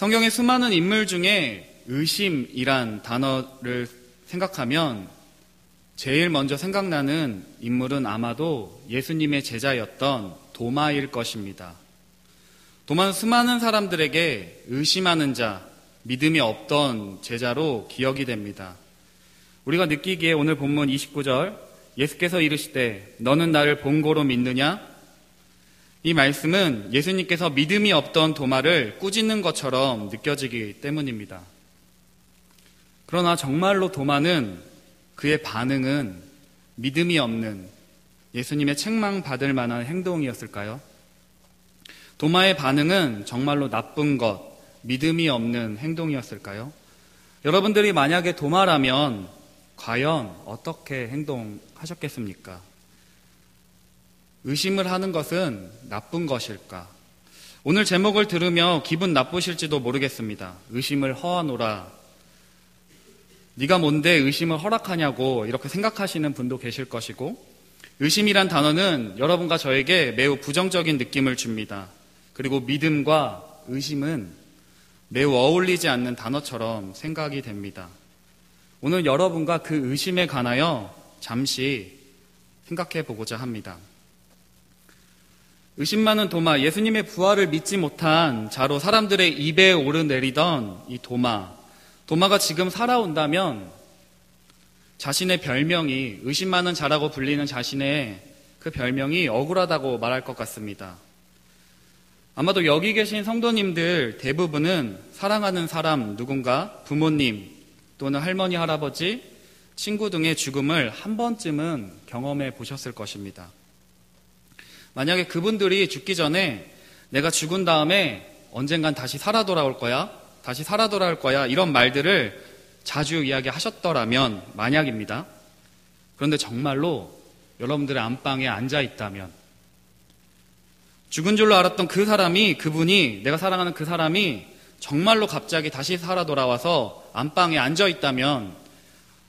성경의 수많은 인물 중에 의심이란 단어를 생각하면 제일 먼저 생각나는 인물은 아마도 예수님의 제자였던 도마일 것입니다. 도마는 수많은 사람들에게 의심하는 자, 믿음이 없던 제자로 기억이 됩니다. 우리가 느끼기에 오늘 본문 29절 예수께서 이르시되 너는 나를 본고로 믿느냐? 이 말씀은 예수님께서 믿음이 없던 도마를 꾸짖는 것처럼 느껴지기 때문입니다. 그러나 정말로 도마는 그의 반응은 믿음이 없는 예수님의 책망받을 만한 행동이었을까요? 도마의 반응은 정말로 나쁜 것, 믿음이 없는 행동이었을까요? 여러분들이 만약에 도마라면 과연 어떻게 행동하셨겠습니까? 의심을 하는 것은 나쁜 것일까? 오늘 제목을 들으며 기분 나쁘실지도 모르겠습니다. 의심을 허하노라. 네가 뭔데 의심을 허락하냐고 이렇게 생각하시는 분도 계실 것이고, 의심이란 단어는 여러분과 저에게 매우 부정적인 느낌을 줍니다. 그리고 믿음과 의심은 매우 어울리지 않는 단어처럼 생각이 됩니다. 오늘 여러분과 그 의심에 관하여 잠시 생각해 보고자 합니다. 의심 많은 도마, 예수님의 부활을 믿지 못한 자로 사람들의 입에 오르내리던 이 도마가 지금 살아온다면 자신의 별명이, 의심 많은 자라고 불리는 자신의 그 별명이 억울하다고 말할 것 같습니다. 아마도 여기 계신 성도님들 대부분은 사랑하는 사람 누군가, 부모님 또는 할머니, 할아버지, 친구 등의 죽음을 한 번쯤은 경험해 보셨을 것입니다. 만약에 그분들이 죽기 전에 내가 죽은 다음에 언젠간 다시 살아 돌아올 거야, 이런 말들을 자주 이야기하셨더라면, 만약입니다. 그런데 정말로 여러분들의 안방에 앉아 있다면, 죽은 줄로 알았던 그 사람이, 그분이, 내가 사랑하는 그 사람이 정말로 갑자기 다시 살아 돌아와서 안방에 앉아 있다면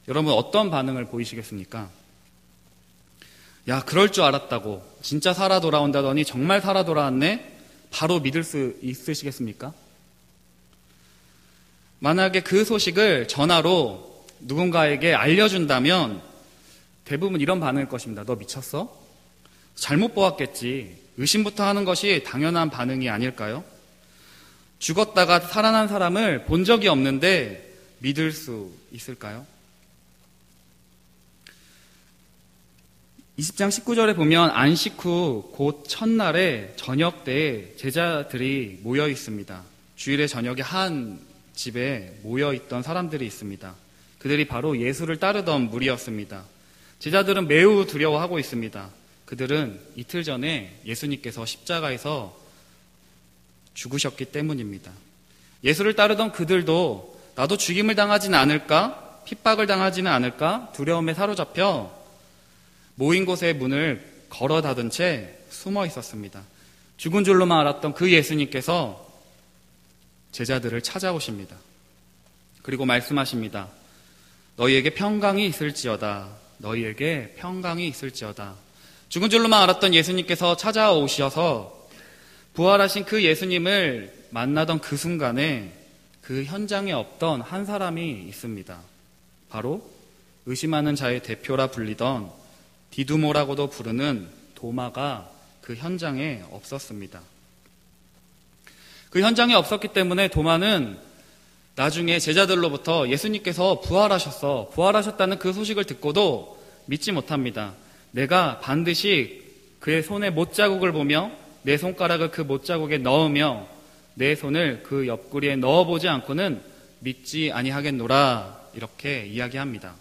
여러분 어떤 반응을 보이시겠습니까? 야, 그럴 줄 알았다고, 진짜 살아 돌아온다더니 정말 살아 돌아왔네? 바로 믿을 수 있으시겠습니까? 만약에 그 소식을 전화로 누군가에게 알려준다면 대부분 이런 반응일 것입니다. 너 미쳤어? 잘못 보았겠지. 의심부터 하는 것이 당연한 반응이 아닐까요? 죽었다가 살아난 사람을 본 적이 없는데 믿을 수 있을까요? 20장 19절에 보면 안식 후 곧 첫날에 저녁 때에 제자들이 모여 있습니다. 주일의 저녁에 한 집에 모여 있던 사람들이 있습니다. 그들이 바로 예수를 따르던 무리였습니다. 제자들은 매우 두려워하고 있습니다. 그들은 이틀 전에 예수님께서 십자가에서 죽으셨기 때문입니다. 예수를 따르던 그들도 나도 죽임을 당하지는 않을까? 핍박을 당하지는 않을까? 두려움에 사로잡혀 모인 곳의 문을 걸어 닫은 채 숨어 있었습니다. 죽은 줄로만 알았던 그 예수님께서 제자들을 찾아오십니다. 그리고 말씀하십니다. 너희에게 평강이 있을지어다. 너희에게 평강이 있을지어다. 죽은 줄로만 알았던 예수님께서 찾아오셔서 부활하신 그 예수님을 만나던 그 순간에 그 현장에 없던 한 사람이 있습니다. 바로 의심하는 자의 대표라 불리던 디두모라고도 부르는 도마가 그 현장에 없었습니다. 그 현장에 없었기 때문에 도마는 나중에 제자들로부터 예수님께서 부활하셨다는 그 소식을 듣고도 믿지 못합니다. 내가 반드시 그의 손의 못자국을 보며 내 손가락을 그 못자국에 넣으며 내 손을 그 옆구리에 넣어보지 않고는 믿지 아니하겠노라, 이렇게 이야기합니다.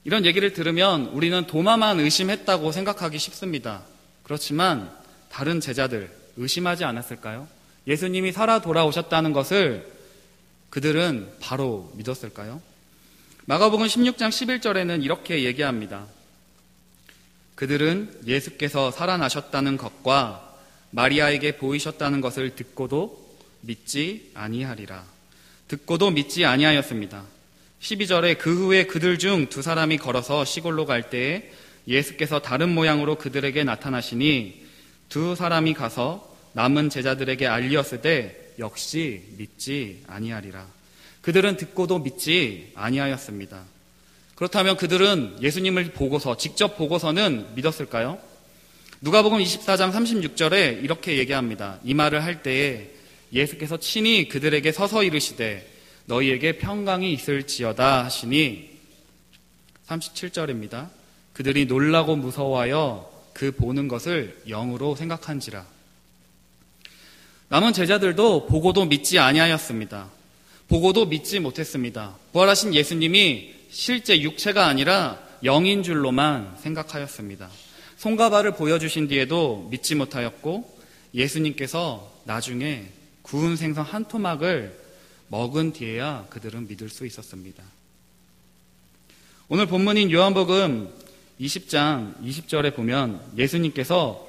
이런 얘기를 들으면 우리는 도마만 의심했다고 생각하기 쉽습니다. 그렇지만 다른 제자들 의심하지 않았을까요? 예수님이 살아 돌아오셨다는 것을 그들은 바로 믿었을까요? 마가복음 16장 11절에는 이렇게 얘기합니다. 그들은 예수께서 살아나셨다는 것과 마리아에게 보이셨다는 것을 듣고도 믿지 아니하리라. 듣고도 믿지 아니하였습니다. 12절에 그 후에 그들 중 두 사람이 걸어서 시골로 갈 때에 예수께서 다른 모양으로 그들에게 나타나시니 두 사람이 가서 남은 제자들에게 알리었으되 역시 믿지 아니하리라. 그들은 듣고도 믿지 아니하였습니다. 그렇다면 그들은 예수님을 보고서, 직접 보고서는 믿었을까요? 누가복음 24장 36절에 이렇게 얘기합니다. 이 말을 할 때에 예수께서 친히 그들에게 서서 이르시되 너희에게 평강이 있을지어다 하시니 37절입니다. 그들이 놀라고 무서워하여 그 보는 것을 영으로 생각한지라. 남은 제자들도 보고도 믿지 아니하였습니다. 보고도 믿지 못했습니다. 부활하신 예수님이 실제 육체가 아니라 영인 줄로만 생각하였습니다. 손과 발을 보여주신 뒤에도 믿지 못하였고 예수님께서 나중에 구운 생선 한 토막을 먹은 뒤에야 그들은 믿을 수 있었습니다. 오늘 본문인 요한복음 20장 20절에 보면 예수님께서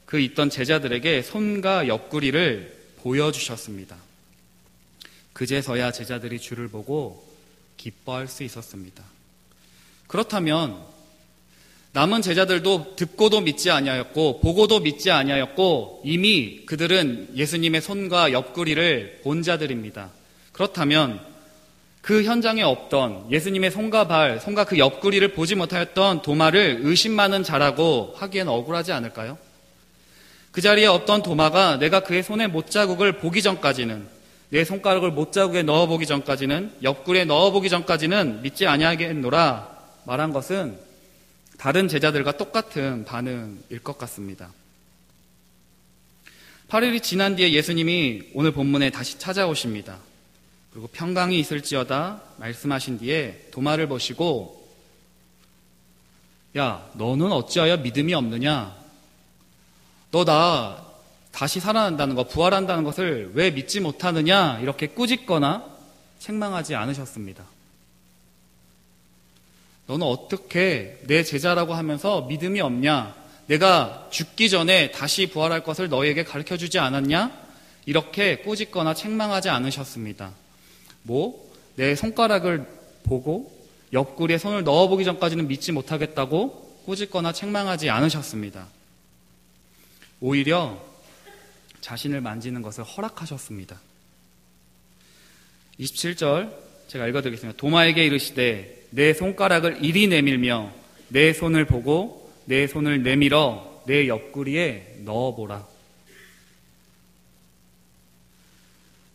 그 있던 제자들에게 손과 옆구리를 보여주셨습니다. 그제서야 제자들이 주를 보고 기뻐할 수 있었습니다. 그렇다면 남은 제자들도 듣고도 믿지 아니하였고 보고도 믿지 아니하였고 이미 그들은 예수님의 손과 옆구리를 본 자들입니다. 그렇다면 그 현장에 없던 예수님의 손과 발, 손과 그 옆구리를 보지 못하였던 도마를 의심 많은 자라고 하기엔 억울하지 않을까요? 그 자리에 없던 도마가 내가 그의 손의 못자국을 보기 전까지는, 내 손가락을 못자국에 넣어보기 전까지는, 옆구리에 넣어보기 전까지는 믿지 아니하겠노라 말한 것은 다른 제자들과 똑같은 반응일 것 같습니다. 8일이 지난 뒤에 예수님이 오늘 본문에 다시 찾아오십니다. 그리고 평강이 있을지어다 말씀하신 뒤에 도마를 보시고 야, 너는 어찌하여 믿음이 없느냐? 너 나 다시 살아난다는 거, 부활한다는 것을 왜 믿지 못하느냐? 이렇게 꾸짖거나 책망하지 않으셨습니다. 너는 어떻게 내 제자라고 하면서 믿음이 없냐? 내가 죽기 전에 다시 부활할 것을 너희에게 가르쳐주지 않았냐? 이렇게 꾸짖거나 책망하지 않으셨습니다. 내 손가락을 보고 옆구리에 손을 넣어보기 전까지는 믿지 못하겠다고 꾸짖거나 책망하지 않으셨습니다. 오히려 자신을 만지는 것을 허락하셨습니다. 27절 제가 읽어드리겠습니다. 도마에게 이르시되 내 손가락을 이리 내밀며 내 손을 보고 내 손을 내밀어 내 옆구리에 넣어보라.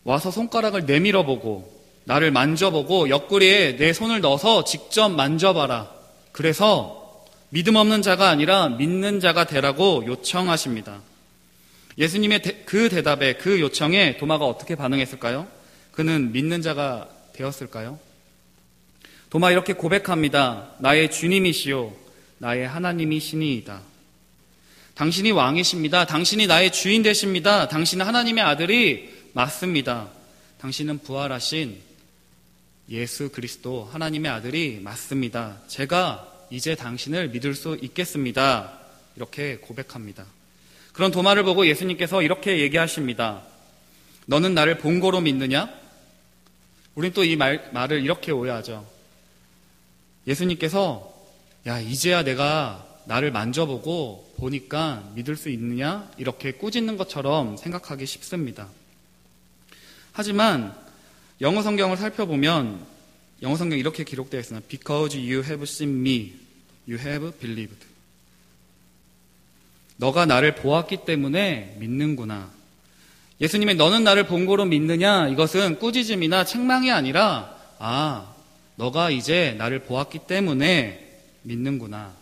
와서 손가락을 내밀어 보고 나를 만져보고 옆구리에 내 손을 넣어서 직접 만져봐라. 그래서 믿음 없는 자가 아니라 믿는 자가 되라고 요청하십니다. 예수님의 그 대답에, 그 요청에 도마가 어떻게 반응했을까요? 그는 믿는 자가 되었을까요? 도마 이렇게 고백합니다. 나의 주님이시요 나의 하나님이시니이다. 당신이 왕이십니다. 당신이 나의 주인 되십니다. 당신은 하나님의 아들이 맞습니다. 당신은 부활하신 예수 그리스도 하나님의 아들이 맞습니다. 제가 이제 당신을 믿을 수 있겠습니다. 이렇게 고백합니다. 그런 도마를 보고 예수님께서 이렇게 얘기하십니다. 너는 나를 본고로 믿느냐? 우린 또 이 말을 이렇게 오해하죠. 예수님께서 야, 이제야 내가 나를 만져보고 보니까 믿을 수 있느냐? 이렇게 꾸짖는 것처럼 생각하기 쉽습니다. 하지만 영어 성경을 살펴보면 영어 성경에 이렇게 기록되어 있습니다. Because you have seen me, you have believed. 너가 나를 보았기 때문에 믿는구나. 예수님의 너는 나를 본고로 믿느냐? 이것은 꾸짖음이나 책망이 아니라 너가 이제 나를 보았기 때문에 믿는구나.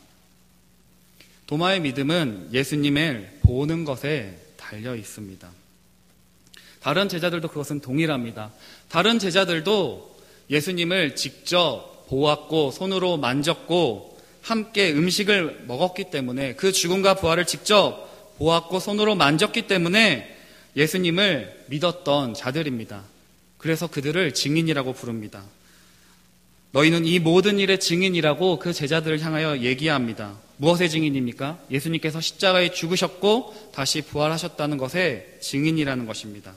도마의 믿음은 예수님을 보는 것에 달려 있습니다. 다른 제자들도 그것은 동일합니다. 다른 제자들도 예수님을 직접 보았고 손으로 만졌고 함께 음식을 먹었기 때문에 그 죽음과 부활을 직접 보았고 손으로 만졌기 때문에 예수님을 믿었던 자들입니다. 그래서 그들을 증인이라고 부릅니다. 너희는 이 모든 일의 증인이라고 그 제자들을 향하여 얘기합니다. 무엇의 증인입니까? 예수님께서 십자가에 죽으셨고 다시 부활하셨다는 것의 증인이라는 것입니다.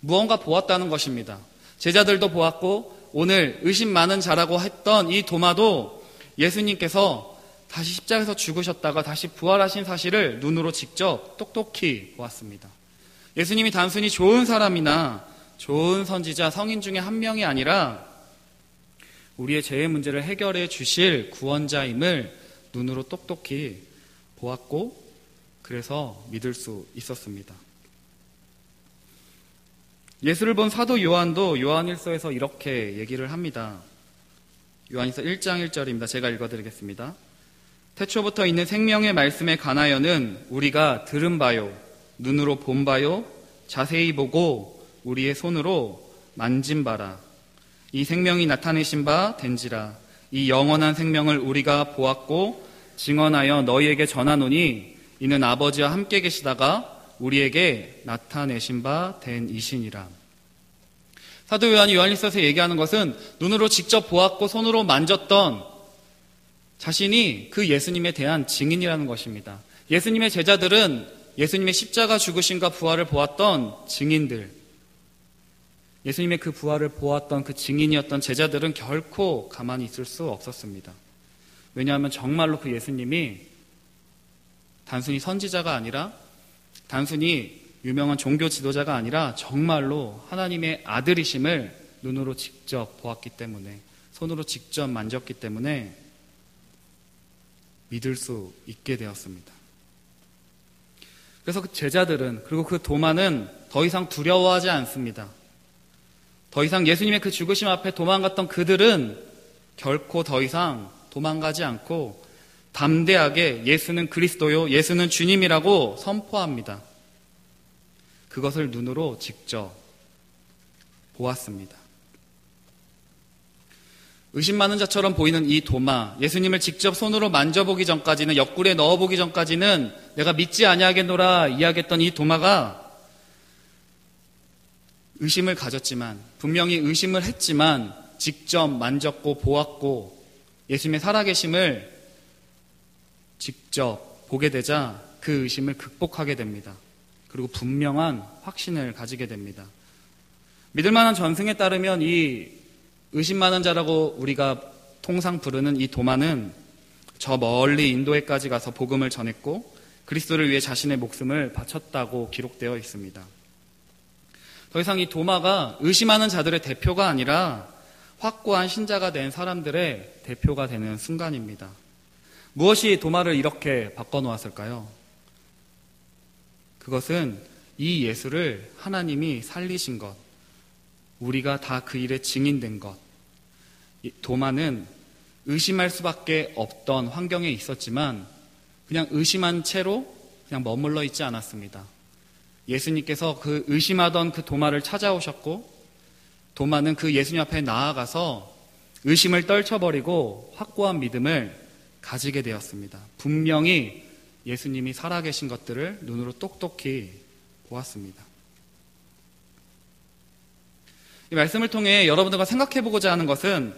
무언가 보았다는 것입니다. 제자들도 보았고 오늘 의심 많은 자라고 했던 이 도마도 예수님께서 다시 십자가에서 죽으셨다가 다시 부활하신 사실을 눈으로 직접 똑똑히 보았습니다. 예수님이 단순히 좋은 사람이나 좋은 선지자, 성인 중에 한 명이 아니라 우리의 죄의 문제를 해결해 주실 구원자임을 눈으로 똑똑히 보았고 그래서 믿을 수 있었습니다. 예수를 본 사도 요한도 요한일서에서 이렇게 얘기를 합니다. 요한일서 1장 1절입니다. 제가 읽어드리겠습니다. 태초부터 있는 생명의 말씀에 관하여는 우리가 들은 바요, 눈으로 본 바요, 자세히 보고 우리의 손으로 만진 바라. 이 생명이 나타내신 바 된지라. 이 영원한 생명을 우리가 보았고 증언하여 너희에게 전하노니 이는 아버지와 함께 계시다가 우리에게 나타내신 바 된 이시니라. 사도 요한이 요한일서에서 얘기하는 것은 눈으로 직접 보았고 손으로 만졌던 자신이 그 예수님에 대한 증인이라는 것입니다. 예수님의 제자들은 예수님의 십자가 죽으심과 부활을 보았던 증인들, 예수님의 그 부활을 보았던 그 증인이었던 제자들은 결코 가만히 있을 수 없었습니다. 왜냐하면 정말로 그 예수님이 단순히 선지자가 아니라 단순히 유명한 종교 지도자가 아니라 정말로 하나님의 아들이심을 눈으로 직접 보았기 때문에, 손으로 직접 만졌기 때문에 믿을 수 있게 되었습니다. 그래서 그 제자들은, 그리고 그 도마는 더 이상 두려워하지 않습니다. 더 이상 예수님의 그 죽으심 앞에 도망갔던 그들은 결코 더 이상 도망가지 않고 담대하게 예수는 그리스도요, 예수는 주님이라고 선포합니다. 그것을 눈으로 직접 보았습니다. 의심 많은 자처럼 보이는 이 도마, 예수님을 직접 손으로 만져보기 전까지는, 옆구리에 넣어보기 전까지는 내가 믿지 아니하겠노라 이야기했던 이 도마가 의심을 가졌지만, 분명히 의심을 했지만 직접 만졌고 보았고 예수님의 살아계심을 직접 보게 되자 그 의심을 극복하게 됩니다. 그리고 분명한 확신을 가지게 됩니다. 믿을 만한 전승에 따르면 이 의심 많은 자라고 우리가 통상 부르는 이 도마는 저 멀리 인도에까지 가서 복음을 전했고 그리스도를 위해 자신의 목숨을 바쳤다고 기록되어 있습니다. 더 이상 이 도마가 의심하는 자들의 대표가 아니라 확고한 신자가 된 사람들의 대표가 되는 순간입니다. 무엇이 도마를 이렇게 바꿔놓았을까요? 그것은 이 예수를 하나님이 살리신 것, 우리가 다 그 일에 증인된 것. 도마는 의심할 수밖에 없던 환경에 있었지만 그냥 의심한 채로 그냥 머물러 있지 않았습니다. 예수님께서 그 의심하던 그 도마를 찾아오셨고, 도마는 그 예수님 앞에 나아가서 의심을 떨쳐버리고 확고한 믿음을 가지게 되었습니다. 분명히 예수님이 살아계신 것들을 눈으로 똑똑히 보았습니다. 이 말씀을 통해 여러분들과 생각해보고자 하는 것은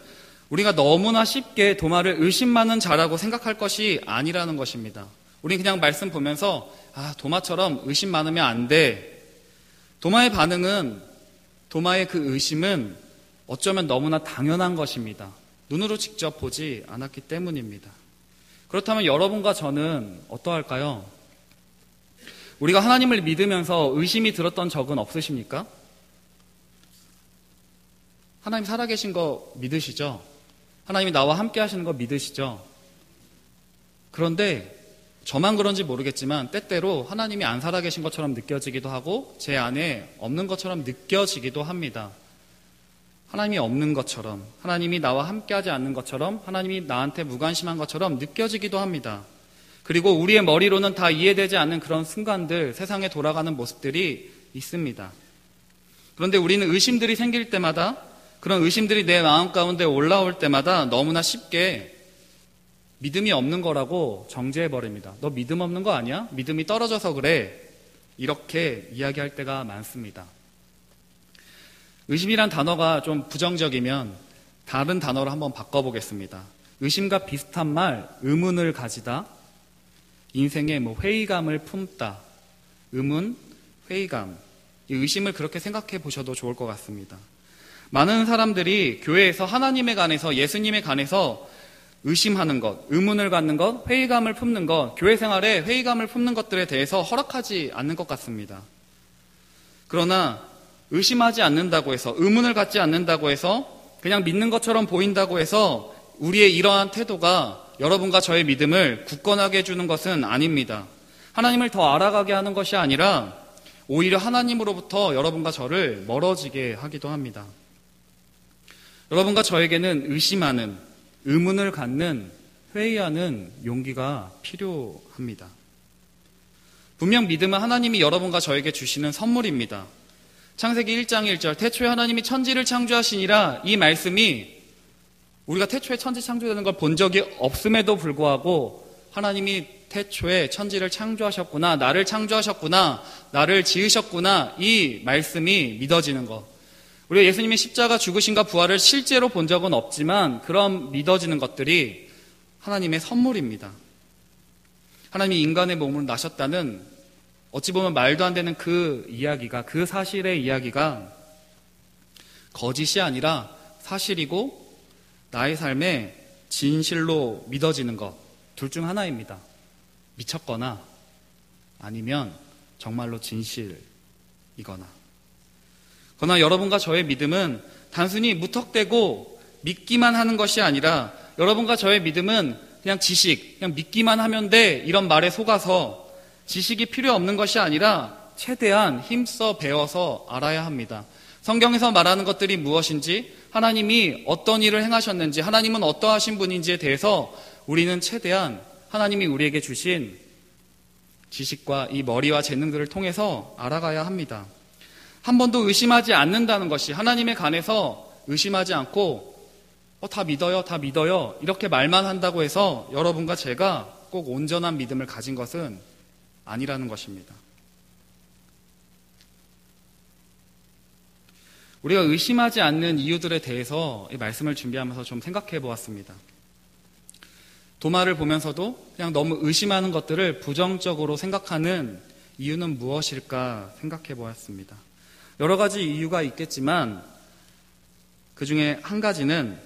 우리가 너무나 쉽게 도마를 의심 많은 자라고 생각할 것이 아니라는 것입니다. 우리는 그냥 말씀 보면서 도마처럼 의심 많으면 안 돼. 도마의 반응은, 도마의 그 의심은 어쩌면 너무나 당연한 것입니다. 눈으로 직접 보지 않았기 때문입니다. 그렇다면 여러분과 저는 어떠할까요? 우리가 하나님을 믿으면서 의심이 들었던 적은 없으십니까? 하나님 살아계신 거 믿으시죠? 하나님이 나와 함께 하시는 거 믿으시죠? 그런데 저만 그런지 모르겠지만 때때로 하나님이 안 살아계신 것처럼 느껴지기도 하고 제 안에 없는 것처럼 느껴지기도 합니다. 하나님이 없는 것처럼, 하나님이 나와 함께하지 않는 것처럼, 하나님이 나한테 무관심한 것처럼 느껴지기도 합니다. 그리고 우리의 머리로는 다 이해되지 않는 그런 순간들, 세상에 돌아가는 모습들이 있습니다. 그런데 우리는 의심들이 생길 때마다, 그런 의심들이 내 마음 가운데 올라올 때마다 너무나 쉽게 믿음이 없는 거라고 정죄해버립니다. 너 믿음 없는 거 아니야? 믿음이 떨어져서 그래. 이렇게 이야기할 때가 많습니다. 의심이란 단어가 좀 부정적이면 다른 단어로 한번 바꿔보겠습니다. 의심과 비슷한 말, 의문을 가지다, 인생에 회의감을 품다, 의문, 회의감. 이 의심을 그렇게 생각해 보셔도 좋을 것 같습니다. 많은 사람들이 교회에서 하나님에 관해서, 예수님에 관해서 의심하는 것, 의문을 갖는 것, 회의감을 품는 것, 교회 생활에 회의감을 품는 것들에 대해서 허락하지 않는 것 같습니다. 그러나 의심하지 않는다고 해서, 의문을 갖지 않는다고 해서, 그냥 믿는 것처럼 보인다고 해서 우리의 이러한 태도가 여러분과 저의 믿음을 굳건하게 해주는 것은 아닙니다. 하나님을 더 알아가게 하는 것이 아니라 오히려 하나님으로부터 여러분과 저를 멀어지게 하기도 합니다. 여러분과 저에게는 의심하는, 의문을 갖는, 회의하는 용기가 필요합니다. 분명 믿음은 하나님이 여러분과 저에게 주시는 선물입니다. 창세기 1장 1절, 태초에 하나님이 천지를 창조하시니라, 이 말씀이 우리가 태초에 천지 창조되는 걸 본 적이 없음에도 불구하고 하나님이 태초에 천지를 창조하셨구나, 나를 창조하셨구나, 나를 지으셨구나, 이 말씀이 믿어지는 것. 우리가 예수님의 십자가 죽으심과 부활을 실제로 본 적은 없지만 그런 믿어지는 것들이 하나님의 선물입니다. 하나님이 인간의 몸으로 나셨다는, 어찌 보면 말도 안 되는 그 이야기가, 그 사실의 이야기가 거짓이 아니라 사실이고 나의 삶에 진실로 믿어지는 것, 둘 중 하나입니다. 미쳤거나 아니면 정말로 진실이거나. 그러나 여러분과 저의 믿음은 단순히 무턱대고 믿기만 하는 것이 아니라, 여러분과 저의 믿음은 그냥 지식, 그냥 믿기만 하면 돼, 이런 말에 속아서 지식이 필요 없는 것이 아니라 최대한 힘써 배워서 알아야 합니다. 성경에서 말하는 것들이 무엇인지, 하나님이 어떤 일을 행하셨는지, 하나님은 어떠하신 분인지에 대해서 우리는 최대한 하나님이 우리에게 주신 지식과 이 머리와 재능들을 통해서 알아가야 합니다. 한 번도 의심하지 않는다는 것이, 하나님에 관해서 의심하지 않고 다 믿어요, 다 믿어요, 이렇게 말만 한다고 해서 여러분과 제가 꼭 온전한 믿음을 가진 것은 아니라는 것입니다. 우리가 의심하지 않는 이유들에 대해서 이 말씀을 준비하면서 좀 생각해 보았습니다. 도마를 보면서도 그냥 너무 의심하는 것들을 부정적으로 생각하는 이유는 무엇일까 생각해 보았습니다. 여러 가지 이유가 있겠지만 그 중에 한 가지는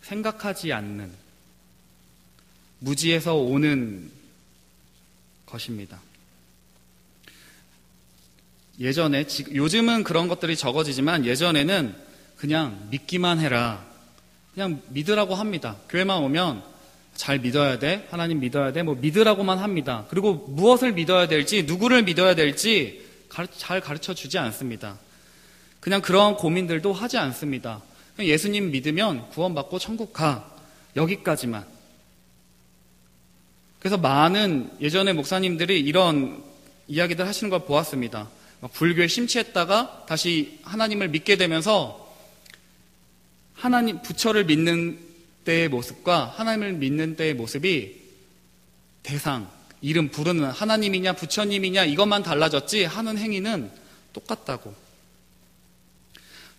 생각하지 않는, 무지에서 오는 것입니다. 예전에, 요즘은 그런 것들이 적어지지만 예전에는 그냥 믿기만 해라, 그냥 믿으라고 합니다. 교회만 오면 잘 믿어야 돼, 하나님 믿어야 돼, 뭐 믿으라고만 합니다. 그리고 무엇을 믿어야 될지, 누구를 믿어야 될지 잘 가르쳐 주지 않습니다. 그냥 그러한 고민들도 하지 않습니다. 그냥 예수님 믿으면 구원받고 천국 가, 여기까지만. 그래서 많은 예전의 목사님들이 이런 이야기들 하시는 걸 보았습니다. 불교에 심취했다가 다시 하나님을 믿게 되면서 하나님, 부처를 믿는 때의 모습과 하나님을 믿는 때의 모습이 대상, 이름 부르는 하나님이냐 부처님이냐 이것만 달라졌지 하는 행위는 똑같다고.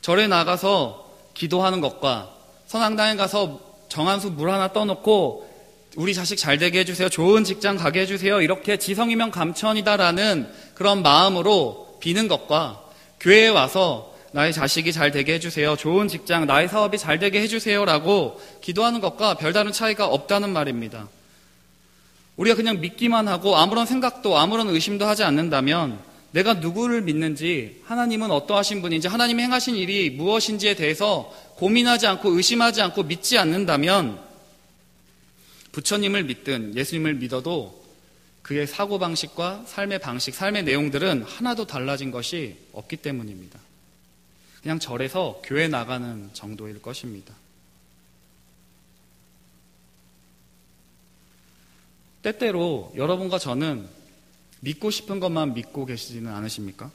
절에 나가서 기도하는 것과 선앙당에 가서 정한수 물 하나 떠놓고 우리 자식 잘 되게 해주세요, 좋은 직장 가게 해주세요, 이렇게 지성이면 감천이다라는 그런 마음으로 비는 것과 교회에 와서 나의 자식이 잘 되게 해주세요, 좋은 직장, 나의 사업이 잘 되게 해주세요라고 기도하는 것과 별다른 차이가 없다는 말입니다. 우리가 그냥 믿기만 하고 아무런 생각도 아무런 의심도 하지 않는다면, 내가 누구를 믿는지, 하나님은 어떠하신 분인지, 하나님이 행하신 일이 무엇인지에 대해서 고민하지 않고 의심하지 않고 믿지 않는다면, 부처님을 믿든 예수님을 믿어도 그의 사고방식과 삶의 방식, 삶의 내용들은 하나도 달라진 것이 없기 때문입니다. 그냥 절에서 교회 나가는 정도일 것입니다. 때때로 여러분과 저는 믿고 싶은 것만 믿고 계시지는 않으십니까?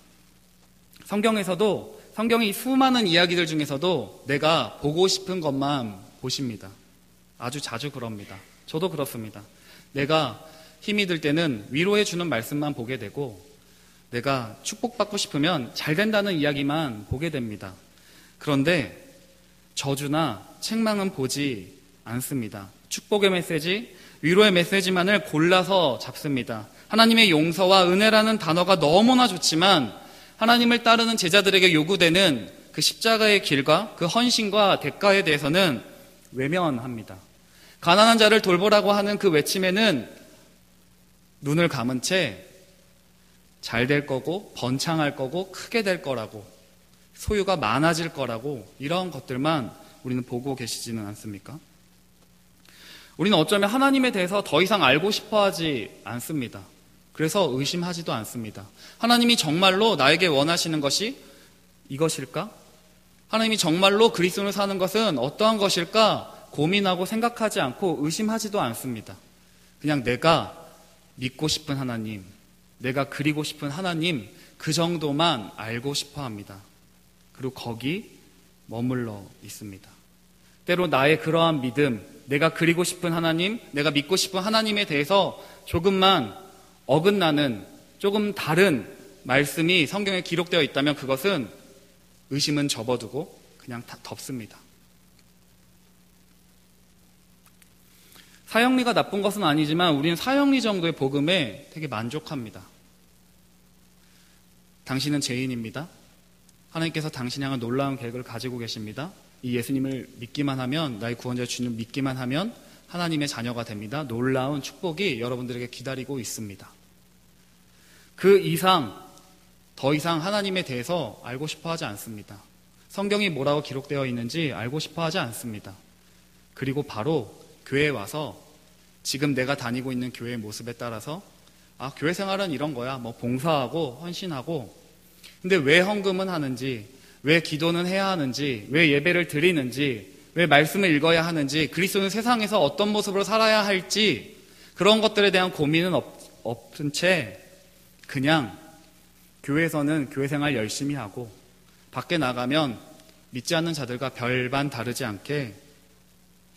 성경에서도, 성경의 수많은 이야기들 중에서도 내가 보고 싶은 것만 보십니다. 아주 자주 그럽니다. 저도 그렇습니다. 내가 힘이 들 때는 위로해주는 말씀만 보게 되고, 내가 축복받고 싶으면 잘 된다는 이야기만 보게 됩니다. 그런데 저주나 책망은 보지 않습니다. 축복의 메시지, 위로의 메시지만을 골라서 잡습니다. 하나님의 용서와 은혜라는 단어가 너무나 좋지만 하나님을 따르는 제자들에게 요구되는 그 십자가의 길과 그 헌신과 대가에 대해서는 외면합니다. 가난한 자를 돌보라고 하는 그 외침에는 눈을 감은 채 잘 될 거고 번창할 거고 크게 될 거라고 소유가 많아질 거라고 이런 것들만 우리는 보고 계시지는 않습니까? 우리는 어쩌면 하나님에 대해서 더 이상 알고 싶어 하지 않습니다. 그래서 의심하지도 않습니다. 하나님이 정말로 나에게 원하시는 것이 이것일까? 하나님이 정말로 그리스도를 사는 것은 어떠한 것일까? 고민하고 생각하지 않고 의심하지도 않습니다. 그냥 내가 믿고 싶은 하나님, 내가 그리고 싶은 하나님, 그 정도만 알고 싶어 합니다. 그리고 거기 머물러 있습니다. 때로 나의 그러한 믿음, 내가 그리고 싶은 하나님, 내가 믿고 싶은 하나님에 대해서 조금만 어긋나는 조금 다른 말씀이 성경에 기록되어 있다면 그것은 의심은 접어두고 그냥 다 덮습니다. 사형리가 나쁜 것은 아니지만 우리는 사형리 정도의 복음에 되게 만족합니다. 당신은 죄인입니다. 하나님께서 당신 향한 놀라운 계획을 가지고 계십니다. 이 예수님을 믿기만 하면, 나의 구원자 주님을 믿기만 하면 하나님의 자녀가 됩니다. 놀라운 축복이 여러분들에게 기다리고 있습니다. 그 이상, 더 이상 하나님에 대해서 알고 싶어 하지 않습니다. 성경이 뭐라고 기록되어 있는지 알고 싶어 하지 않습니다. 그리고 바로 교회에 와서 지금 내가 다니고 있는 교회의 모습에 따라서 교회 생활은 이런 거야. 뭐 봉사하고 헌신하고, 근데 왜 헌금은 하는지, 왜 기도는 해야 하는지, 왜 예배를 드리는지, 왜 말씀을 읽어야 하는지, 그리스도는 세상에서 어떤 모습으로 살아야 할지 그런 것들에 대한 고민은 없은 채 그냥 교회에서는 교회 생활 열심히 하고 밖에 나가면 믿지 않는 자들과 별반 다르지 않게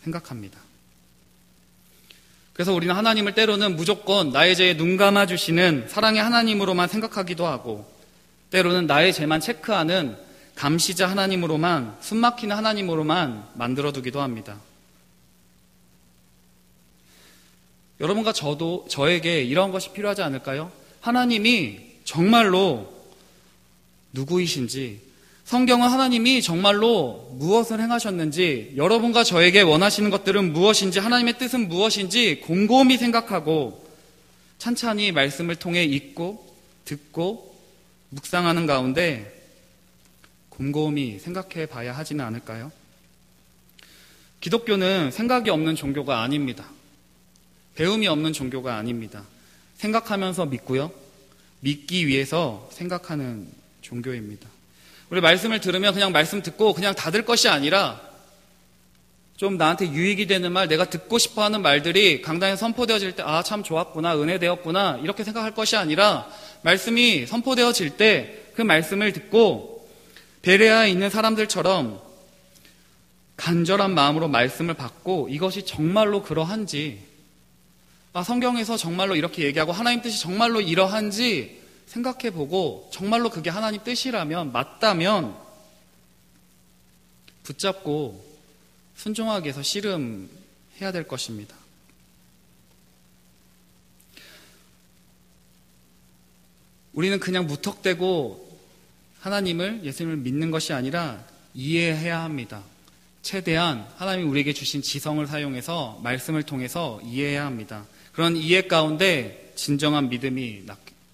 생각합니다. 그래서 우리는 하나님을 때로는 무조건 나의 죄에 눈 감아주시는 사랑의 하나님으로만 생각하기도 하고, 때로는 나의 죄만 체크하는 감시자 하나님으로만, 숨막히는 하나님으로만 만들어두기도 합니다. 여러분과 저에게 이런 것이 필요하지 않을까요? 하나님이 정말로 누구이신지, 성경은 하나님이 정말로 무엇을 행하셨는지, 여러분과 저에게 원하시는 것들은 무엇인지, 하나님의 뜻은 무엇인지 곰곰이 생각하고 찬찬히 말씀을 통해 읽고 듣고 묵상하는 가운데 곰곰이 생각해 봐야 하지는 않을까요? 기독교는 생각이 없는 종교가 아닙니다. 배움이 없는 종교가 아닙니다. 생각하면서 믿고요, 믿기 위해서 생각하는 종교입니다. 우리 말씀을 들으면 그냥 말씀 듣고 그냥 닫을 것이 아니라 좀 나한테 유익이 되는 말, 내가 듣고 싶어하는 말들이 강단에 선포되어질 때 참 좋았구나, 은혜되었구나 이렇게 생각할 것이 아니라, 말씀이 선포되어질 때 그 말씀을 듣고 베레아에 있는 사람들처럼 간절한 마음으로 말씀을 받고 이것이 정말로 그러한지, 성경에서 정말로 이렇게 얘기하고 하나님 뜻이 정말로 이러한지 생각해보고, 정말로 그게 하나님 뜻이라면, 맞다면 붙잡고 순종하기 위해서 씨름해야 될 것입니다. 우리는 그냥 무턱대고 하나님을, 예수님을 믿는 것이 아니라 이해해야 합니다. 최대한 하나님이 우리에게 주신 지성을 사용해서 말씀을 통해서 이해해야 합니다. 그런 이해 가운데 진정한 믿음이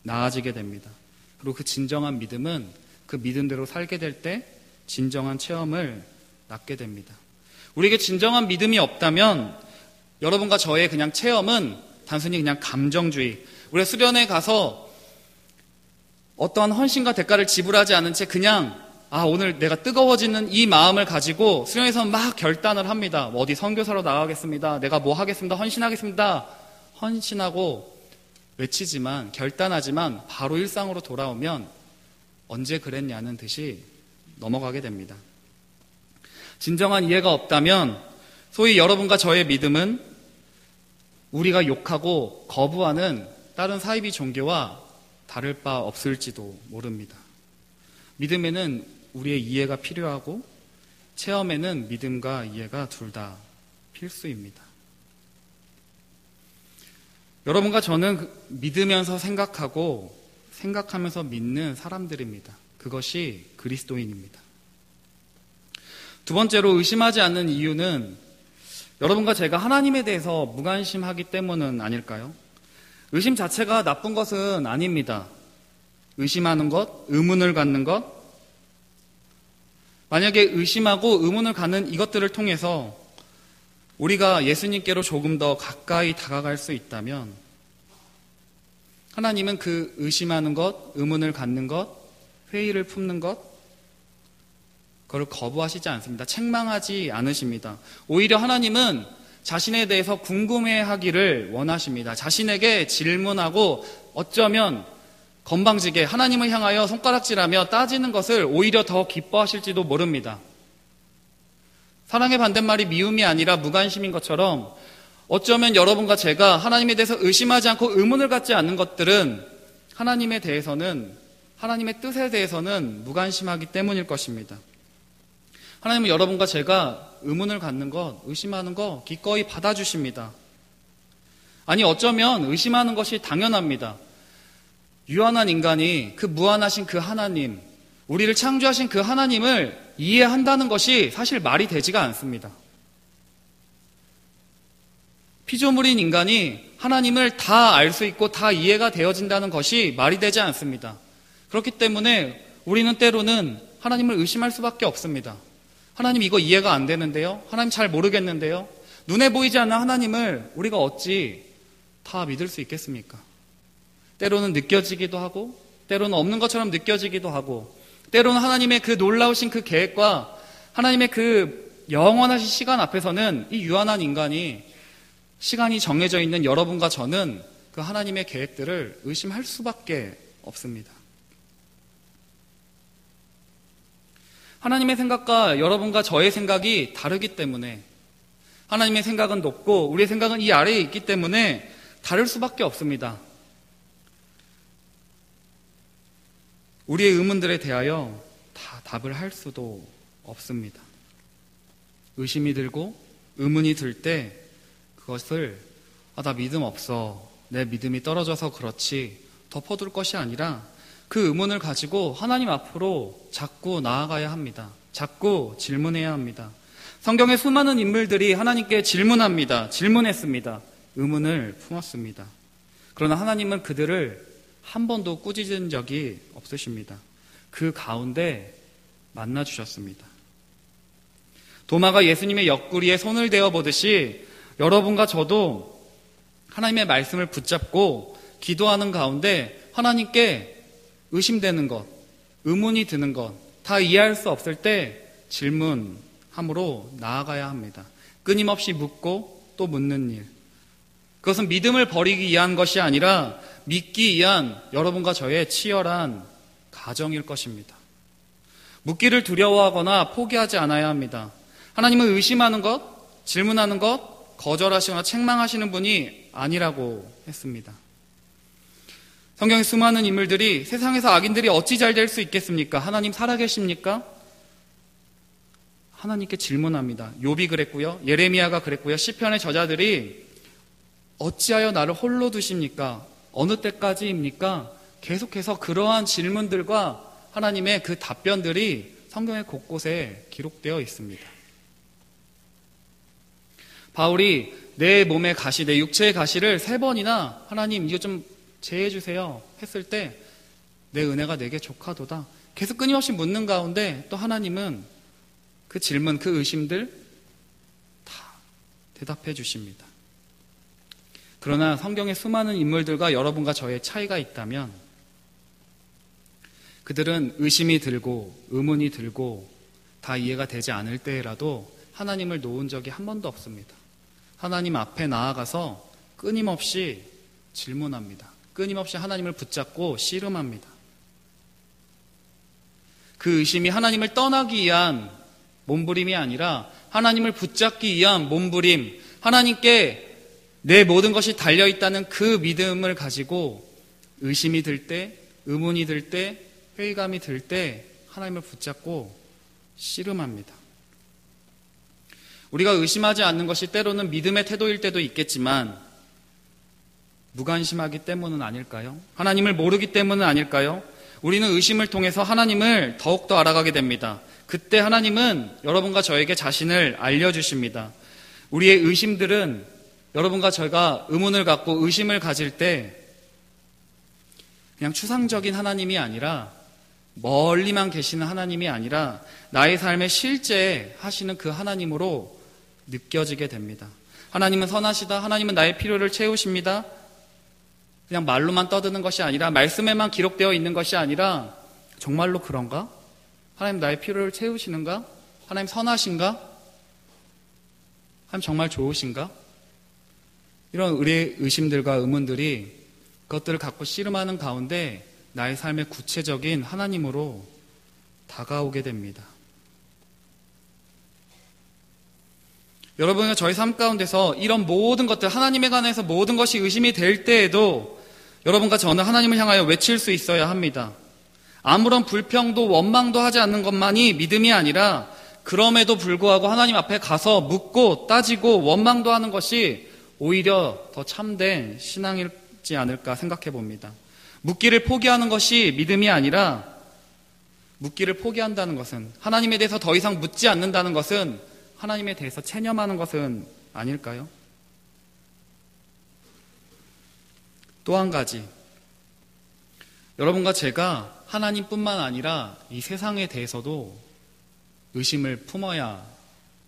나아지게 됩니다. 그리고 그 진정한 믿음은 그 믿음대로 살게 될 때 진정한 체험을 낳게 됩니다. 우리에게 진정한 믿음이 없다면 여러분과 저의 그냥 체험은 단순히 그냥 감정주의, 우리가 수련회 가서 어떠한 헌신과 대가를 지불하지 않은 채 그냥 오늘 내가 뜨거워지는 이 마음을 가지고 수련회에서 막 결단을 합니다. 뭐 어디 선교사로 나가겠습니다, 내가 뭐 하겠습니다, 헌신하겠습니다, 헌신하고 외치지만, 결단하지만 바로 일상으로 돌아오면 언제 그랬냐는 듯이 넘어가게 됩니다. 진정한 이해가 없다면 소위 여러분과 저의 믿음은 우리가 욕하고 거부하는 다른 사이비 종교와 다를 바 없을지도 모릅니다. 믿음에는 우리의 이해가 필요하고 체험에는 믿음과 이해가 둘 다 필수입니다. 여러분과 저는 믿으면서 생각하고 생각하면서 믿는 사람들입니다. 그것이 그리스도인입니다. 두 번째로 의심하지 않는 이유는 여러분과 제가 하나님에 대해서 무관심하기 때문은 아닐까요? 의심 자체가 나쁜 것은 아닙니다. 의심하는 것, 의문을 갖는 것. 만약에 의심하고 의문을 갖는 이것들을 통해서 우리가 예수님께로 조금 더 가까이 다가갈 수 있다면 하나님은 그 의심하는 것, 의문을 갖는 것, 회의를 품는 것, 그걸 거부하시지 않습니다. 책망하지 않으십니다. 오히려 하나님은 자신에 대해서 궁금해하기를 원하십니다. 자신에게 질문하고 어쩌면 건방지게 하나님을 향하여 손가락질하며 따지는 것을 오히려 더 기뻐하실지도 모릅니다. 사랑의 반대말이 미움이 아니라 무관심인 것처럼 어쩌면 여러분과 제가 하나님에 대해서 의심하지 않고 의문을 갖지 않는 것들은 하나님의 뜻에 대해서는 무관심하기 때문일 것입니다. 하나님은 여러분과 제가 의문을 갖는 것, 의심하는 것 기꺼이 받아주십니다. 아니 어쩌면 의심하는 것이 당연합니다. 유한한 인간이 그 무한하신 그 하나님, 우리를 창조하신 그 하나님을 이해한다는 것이 사실 말이 되지가 않습니다. 피조물인 인간이 하나님을 다 알 수 있고 다 이해가 되어진다는 것이 말이 되지 않습니다. 그렇기 때문에 우리는 때로는 하나님을 의심할 수밖에 없습니다. 하나님 이거 이해가 안 되는데요? 하나님 잘 모르겠는데요? 눈에 보이지 않는 하나님을 우리가 어찌 다 믿을 수 있겠습니까? 때로는 느껴지기도 하고 때로는 없는 것처럼 느껴지기도 하고 때로는 하나님의 그 놀라우신 그 계획과 하나님의 그 영원하신 시간 앞에서는 이 유한한 인간이 시간이 정해져 있는 여러분과 저는 그 하나님의 계획들을 의심할 수밖에 없습니다. 하나님의 생각과 여러분과 저의 생각이 다르기 때문에 하나님의 생각은 높고 우리의 생각은 이 아래에 있기 때문에 다를 수밖에 없습니다. 우리의 의문들에 대하여 다 답을 할 수도 없습니다. 의심이 들고 의문이 들 때 그것을 나 믿음 없어, 내 믿음이 떨어져서 그렇지 덮어둘 것이 아니라 그 의문을 가지고 하나님 앞으로 자꾸 나아가야 합니다. 자꾸 질문해야 합니다. 성경의 수많은 인물들이 하나님께 질문했습니다. 의문을 품었습니다. 그러나 하나님은 그들을 한 번도 꾸짖은 적이 없으십니다. 그 가운데 만나주셨습니다. 도마가 예수님의 옆구리에 손을 대어 보듯이 여러분과 저도 하나님의 말씀을 붙잡고 기도하는 가운데 하나님께 의심되는 것, 의문이 드는 것, 다 이해할 수 없을 때 질문함으로 나아가야 합니다. 끊임없이 묻고 또 묻는 일. 그것은 믿음을 버리기 위한 것이 아니라 믿기 위한 여러분과 저의 치열한 가정일 것입니다. 묻기를 두려워하거나 포기하지 않아야 합니다. 하나님은 의심하는 것, 질문하는 것, 거절하시거나 책망하시는 분이 아니라고 했습니다. 성경의 수많은 인물들이 세상에서 악인들이 어찌 잘 될 수 있겠습니까? 하나님 살아계십니까? 하나님께 질문합니다. 욥이 그랬고요. 예레미야가 그랬고요. 시편의 저자들이 어찌하여 나를 홀로 두십니까? 어느 때까지입니까? 계속해서 그러한 질문들과 하나님의 그 답변들이 성경의 곳곳에 기록되어 있습니다. 바울이 내 몸의 가시, 내 육체의 가시를 3번이나 하나님 이거 좀 제해주세요 했을 때 내 은혜가 내게 족하도다. 계속 끊임없이 묻는 가운데 또 하나님은 그 질문, 그 의심들 다 대답해 주십니다. 그러나 성경의 수많은 인물들과 여러분과 저의 차이가 있다면 그들은 의심이 들고 의문이 들고 다 이해가 되지 않을 때라도 하나님을 놓은 적이 한 번도 없습니다. 하나님 앞에 나아가서 끊임없이 질문합니다. 끊임없이 하나님을 붙잡고 씨름합니다. 그 의심이 하나님을 떠나기 위한 몸부림이 아니라 하나님을 붙잡기 위한 몸부림, 하나님께 내 모든 것이 달려있다는 그 믿음을 가지고 의심이 들 때, 의문이 들 때, 회의감이 들 때 하나님을 붙잡고 씨름합니다. 우리가 의심하지 않는 것이 때로는 믿음의 태도일 때도 있겠지만 무관심하기 때문은 아닐까요? 하나님을 모르기 때문은 아닐까요? 우리는 의심을 통해서 하나님을 더욱더 알아가게 됩니다. 그때 하나님은 여러분과 저에게 자신을 알려주십니다. 우리의 의심들은 여러분과 저희가 의문을 갖고 의심을 가질 때 그냥 추상적인 하나님이 아니라 멀리만 계시는 하나님이 아니라 나의 삶에 실제 하시는 그 하나님으로 느껴지게 됩니다. 하나님은 선하시다. 하나님은 나의 필요를 채우십니다. 그냥 말로만 떠드는 것이 아니라 말씀에만 기록되어 있는 것이 아니라 정말로 그런가? 하나님 나의 필요를 채우시는가? 하나님 선하신가? 하나님 정말 좋으신가? 이런 우리의 의심들과 의문들이 그것들을 갖고 씨름하는 가운데 나의 삶의 구체적인 하나님으로 다가오게 됩니다. 여러분은 저희 삶 가운데서 이런 모든 것들, 하나님에 관해서 모든 것이 의심이 될 때에도 여러분과 저는 하나님을 향하여 외칠 수 있어야 합니다. 아무런 불평도 원망도 하지 않는 것만이 믿음이 아니라 그럼에도 불구하고 하나님 앞에 가서 묻고 따지고 원망도 하는 것이 오히려 더 참된 신앙이지 않을까 생각해 봅니다. 묻기를 포기하는 것이 믿음이 아니라 묻기를 포기한다는 것은, 하나님에 대해서 더 이상 묻지 않는다는 것은 하나님에 대해서 체념하는 것은 아닐까요? 또 한 가지, 여러분과 제가 하나님뿐만 아니라 이 세상에 대해서도 의심을 품어야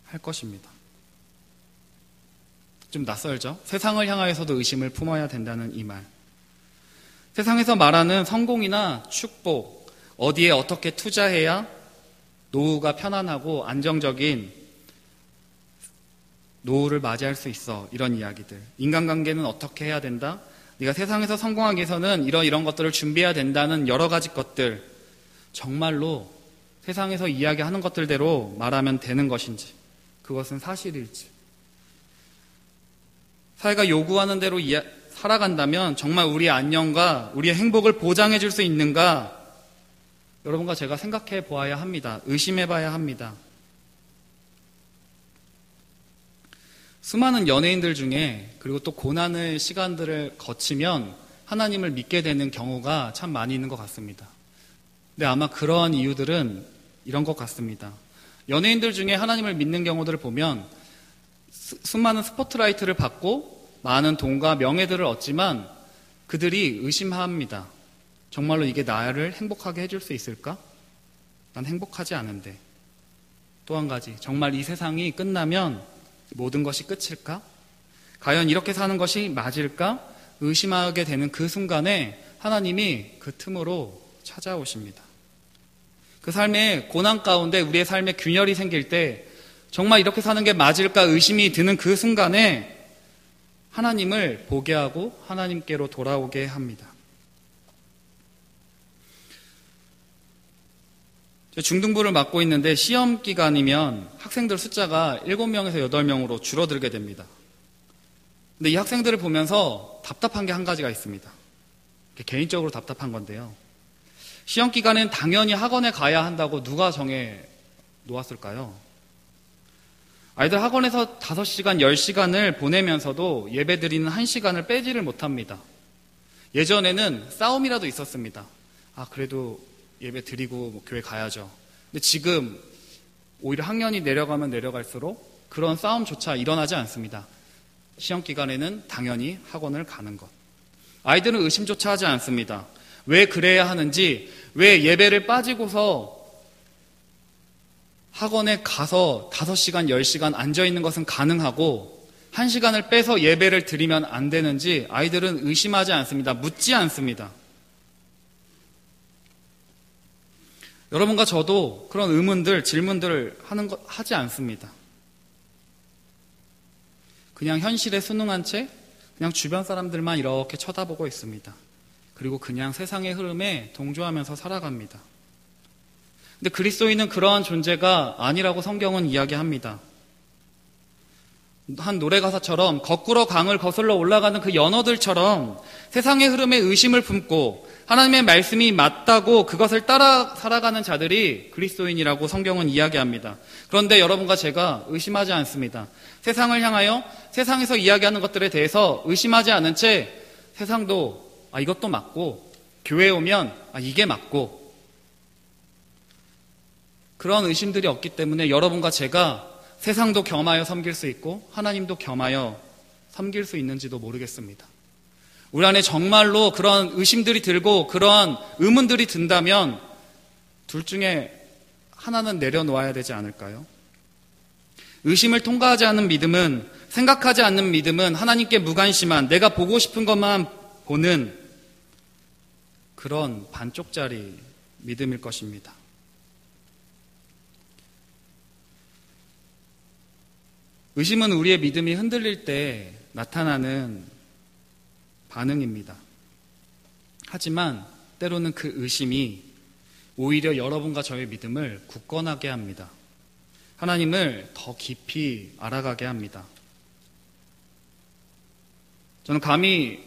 할 것입니다. 좀 낯설죠? 세상을 향하여서도 의심을 품어야 된다는 이 말. 세상에서 말하는 성공이나 축복, 어디에 어떻게 투자해야 노후가 편안하고 안정적인 노후를 맞이할 수 있어, 이런 이야기들. 인간관계는 어떻게 해야 된다? 네가 세상에서 성공하기 위해서는 이런 것들을 준비해야 된다는 여러 가지 것들, 정말로 세상에서 이야기하는 것들대로 말하면 되는 것인지, 그것은 사실일지, 사회가 요구하는 대로 살아간다면 정말 우리의 안녕과 우리의 행복을 보장해 줄 수 있는가? 여러분과 제가 생각해 보아야 합니다. 의심해 봐야 합니다. 수많은 연예인들 중에, 그리고 또 고난의 시간들을 거치면 하나님을 믿게 되는 경우가 참 많이 있는 것 같습니다. 근데 아마 그러한 이유들은 이런 것 같습니다. 연예인들 중에 하나님을 믿는 경우들을 보면 수많은 스포트라이트를 받고 많은 돈과 명예들을 얻지만 그들이 의심합니다. 정말로 이게 나를 행복하게 해줄 수 있을까? 난 행복하지 않은데. 또 한 가지, 정말 이 세상이 끝나면 모든 것이 끝일까? 과연 이렇게 사는 것이 맞을까? 의심하게 되는 그 순간에 하나님이 그 틈으로 찾아오십니다. 그 삶의 고난 가운데 우리의 삶에 균열이 생길 때 정말 이렇게 사는 게 맞을까 의심이 드는 그 순간에 하나님을 보게 하고 하나님께로 돌아오게 합니다. 중등부를 맡고 있는데 시험 기간이면 학생들 숫자가 7명에서 8명으로 줄어들게 됩니다. 근데 이 학생들을 보면서 답답한 게 한 가지가 있습니다. 개인적으로 답답한 건데요. 시험 기간엔 당연히 학원에 가야 한다고 누가 정해 놓았을까요? 아이들 학원에서 5시간, 10시간을 보내면서도 예배 드리는 1시간을 빼지를 못합니다. 예전에는 싸움이라도 있었습니다. 그래도 예배 드리고 교회 가야죠. 근데 지금 오히려 학년이 내려가면 내려갈수록 그런 싸움조차 일어나지 않습니다. 시험 기간에는 당연히 학원을 가는 것. 아이들은 의심조차 하지 않습니다. 왜 그래야 하는지, 왜 예배를 빠지고서 학원에 가서 5시간, 10시간 앉아있는 것은 가능하고 1시간을 빼서 예배를 드리면 안 되는지 아이들은 의심하지 않습니다. 묻지 않습니다. 여러분과 저도 그런 의문들, 질문들을 하지 않습니다. 그냥 현실에 순응한 채 그냥 주변 사람들만 이렇게 쳐다보고 있습니다. 그리고 그냥 세상의 흐름에 동조하면서 살아갑니다. 근데 그리스도인은 그러한 존재가 아니라고 성경은 이야기합니다. 한 노래 가사처럼 거꾸로 강을 거슬러 올라가는 그 연어들처럼 세상의 흐름에 의심을 품고 하나님의 말씀이 맞다고 그것을 따라 살아가는 자들이 그리스도인이라고 성경은 이야기합니다. 그런데 여러분과 제가 의심하지 않습니다. 세상을 향하여 세상에서 이야기하는 것들에 대해서 의심하지 않은 채 세상도 이것도 맞고 교회에 오면 이게 맞고, 그런 의심들이 없기 때문에 여러분과 제가 세상도 겸하여 섬길 수 있고 하나님도 겸하여 섬길 수 있는지도 모르겠습니다. 우리 안에 정말로 그런 의심들이 들고 그러한 의문들이 든다면 둘 중에 하나는 내려놓아야 되지 않을까요? 의심을 통과하지 않는 믿음은, 생각하지 않는 믿음은 하나님께 무관심한, 내가 보고 싶은 것만 보는 그런 반쪽짜리 믿음일 것입니다. 의심은 우리의 믿음이 흔들릴 때 나타나는 반응입니다. 하지만 때로는 그 의심이 오히려 여러분과 저의 믿음을 굳건하게 합니다. 하나님을 더 깊이 알아가게 합니다. 저는 감히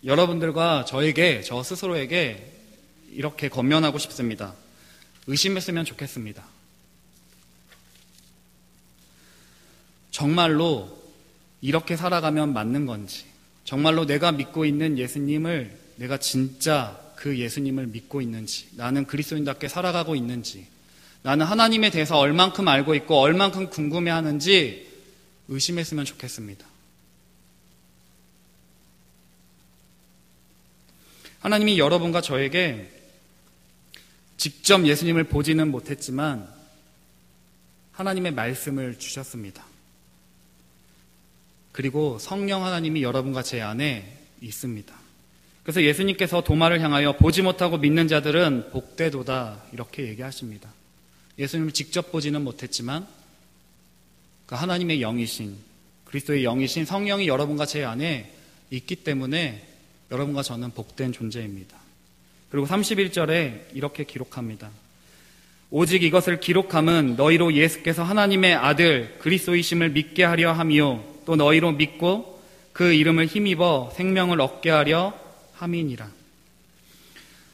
여러분들과 저에게, 저 스스로에게 이렇게 권면하고 싶습니다. 의심했으면 좋겠습니다. 정말로 이렇게 살아가면 맞는 건지, 정말로 내가 믿고 있는 예수님을, 내가 진짜 그 예수님을 믿고 있는지, 나는 그리스도인답게 살아가고 있는지, 나는 하나님에 대해서 얼만큼 알고 있고 얼만큼 궁금해하는지 의심했으면 좋겠습니다. 하나님이 여러분과 저에게 직접 예수님을 보지는 못했지만 하나님의 말씀을 주셨습니다. 그리고 성령 하나님이 여러분과 제 안에 있습니다. 그래서 예수님께서 도마를 향하여 보지 못하고 믿는 자들은 복되도다 이렇게 얘기하십니다. 예수님을 직접 보지는 못했지만 그 하나님의 영이신, 그리스도의 영이신 성령이 여러분과 제 안에 있기 때문에 여러분과 저는 복된 존재입니다. 그리고 31절에 이렇게 기록합니다. 오직 이것을 기록함은 너희로 예수께서 하나님의 아들 그리스도이심을 믿게 하려 함이요 또 너희로 믿고 그 이름을 힘입어 생명을 얻게 하려 함이니라.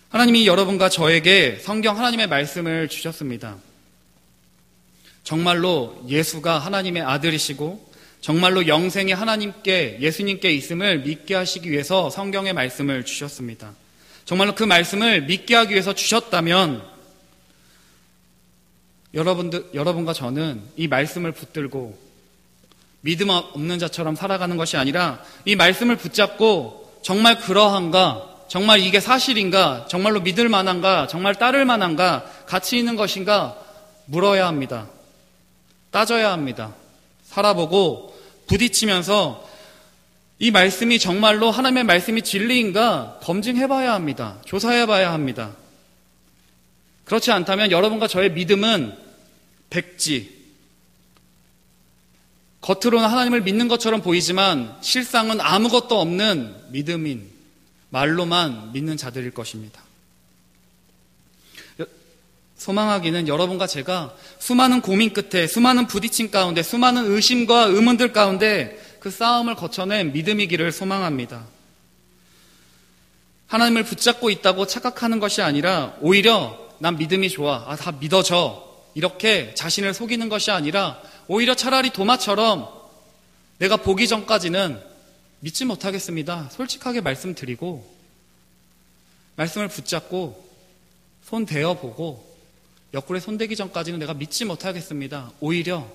하나님이 여러분과 저에게 성경 하나님의 말씀을 주셨습니다. 정말로 예수가 하나님의 아들이시고 정말로 영생의 하나님께, 예수님께 있음을 믿게 하시기 위해서 성경의 말씀을 주셨습니다. 정말로 그 말씀을 믿게 하기 위해서 주셨다면 여러분과 저는 이 말씀을 붙들고 믿음 없는 자처럼 살아가는 것이 아니라 이 말씀을 붙잡고 정말 그러한가, 정말 이게 사실인가, 정말로 믿을 만한가, 정말 따를 만한가, 가치 있는 것인가 물어야 합니다. 따져야 합니다. 살아보고 부딪히면서 이 말씀이 정말로 하나님의 말씀이 진리인가 검증해봐야 합니다. 조사해봐야 합니다. 그렇지 않다면 여러분과 저의 믿음은 백지, 겉으로는 하나님을 믿는 것처럼 보이지만 실상은 아무것도 없는 믿음인, 말로만 믿는 자들일 것입니다. 소망하기는 여러분과 제가 수많은 고민 끝에, 수많은 부딪힘 가운데, 수많은 의심과 의문들 가운데 그 싸움을 거쳐낸 믿음이기를 소망합니다. 하나님을 붙잡고 있다고 착각하는 것이 아니라 오히려 난 믿음이 좋아, 다 믿어져, 이렇게 자신을 속이는 것이 아니라 오히려 차라리 도마처럼 내가 보기 전까지는 믿지 못하겠습니다. 솔직하게 말씀드리고 말씀을 붙잡고 손 대어보고 옆구리에 손대기 전까지는 내가 믿지 못하겠습니다. 오히려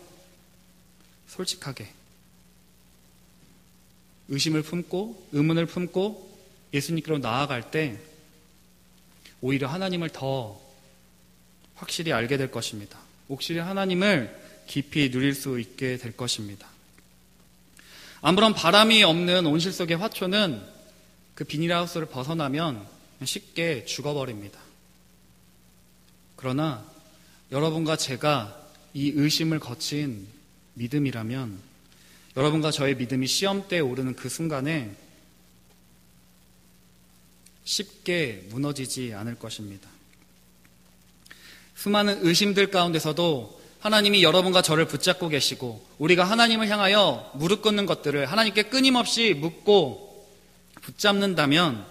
솔직하게 의심을 품고 의문을 품고 예수님께로 나아갈 때 오히려 하나님을 더 확실히 알게 될 것입니다. 확실히 하나님을 깊이 누릴 수 있게 될 것입니다. 아무런 바람이 없는 온실 속의 화초는 그 비닐하우스를 벗어나면 쉽게 죽어버립니다. 그러나 여러분과 제가 이 의심을 거친 믿음이라면 여러분과 저의 믿음이 시험대에 오르는 그 순간에 쉽게 무너지지 않을 것입니다. 수많은 의심들 가운데서도 하나님이 여러분과 저를 붙잡고 계시고 우리가 하나님을 향하여 무릎 꿇는 것들을 하나님께 끊임없이 묻고 붙잡는다면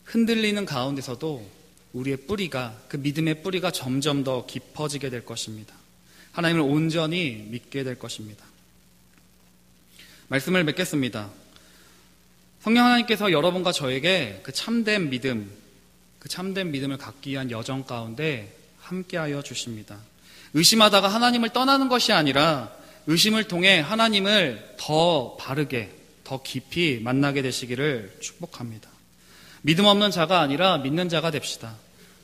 흔들리는 가운데서도 우리의 뿌리가, 그 믿음의 뿌리가 점점 더 깊어지게 될 것입니다. 하나님을 온전히 믿게 될 것입니다. 말씀을 맺겠습니다. 성령 하나님께서 여러분과 저에게 그 참된 믿음을 갖기 위한 여정 가운데 함께하여 주십니다. 의심하다가 하나님을 떠나는 것이 아니라 의심을 통해 하나님을 더 바르게, 더 깊이 만나게 되시기를 축복합니다. 믿음 없는 자가 아니라 믿는 자가 됩시다.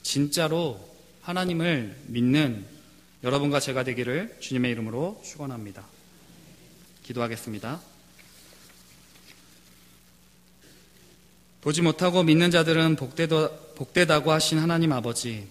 진짜로 하나님을 믿는 여러분과 제가 되기를 주님의 이름으로 축원합니다. 기도하겠습니다. 보지 못하고 믿는 자들은 복되다고 하신 하나님 아버지,